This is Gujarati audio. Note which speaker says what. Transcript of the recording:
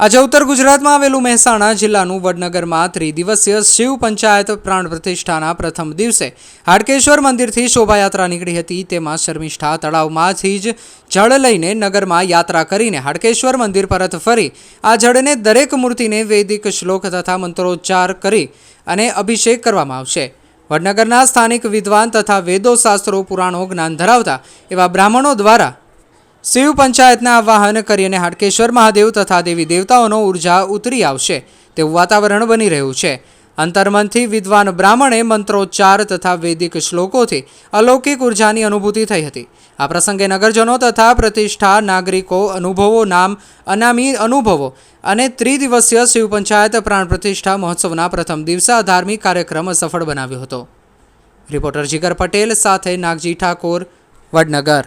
Speaker 1: આજે ઉત્તર ગુજરાતમાં આવેલું મહેસાણા જિલ્લાનું વડનગરમાં ત્રિદિવસીય શિવ પંચાયત પ્રાણ પ્રતિષ્ઠાના પ્રથમ દિવસે હાડકેશ્વર મંદિરથી શોભાયાત્રા નીકળી હતી। તેમાં શર્મિષ્ઠા તળાવમાંથી જ જળ લઈને નગરમાં યાત્રા કરીને હાડકેશ્વર મંદિર પરત ફરી આ જળને દરેક મૂર્તિને વૈદિક શ્લોક તથા મંત્રોચ્ચાર કરી અને અભિષેક કરવામાં આવશે। વડનગરના સ્થાનિક વિદ્વાન તથા વેદો શાસ્ત્રો પુરાણો જ્ઞાન ધરાવતા એવા બ્રાહ્મણો દ્વારા શિવ પંચાયતના આવાહન કરીને હાડકેશ્વર મહાદેવ તથા દેવી દેવતાઓનો ઉર્જા ઉતરી આવશે તેવું વાતાવરણ બની રહ્યું છે। અંતર્મનથી વિદ્વાન બ્રાહ્મણે મંત્રોચ્ચાર તથા વૈદિક શ્લોકોથી અલૌકિક ઉર્જાની અનુભૂતિ થઈ હતી। આ પ્રસંગે નગરજનો તથા પ્રતિષ્ઠા નાગરિકો અનામી અનુભવો અને ત્રિદિવસીય શિવ પંચાયત પ્રાણ પ્રતિષ્ઠા મહોત્સવના પ્રથમ દિવસે આ ધાર્મિક કાર્યક્રમ સફળ બનાવ્યો હતો। રિપોર્ટર જીગર પટેલ સાથે નાગજી ઠાકોર, વડનગર।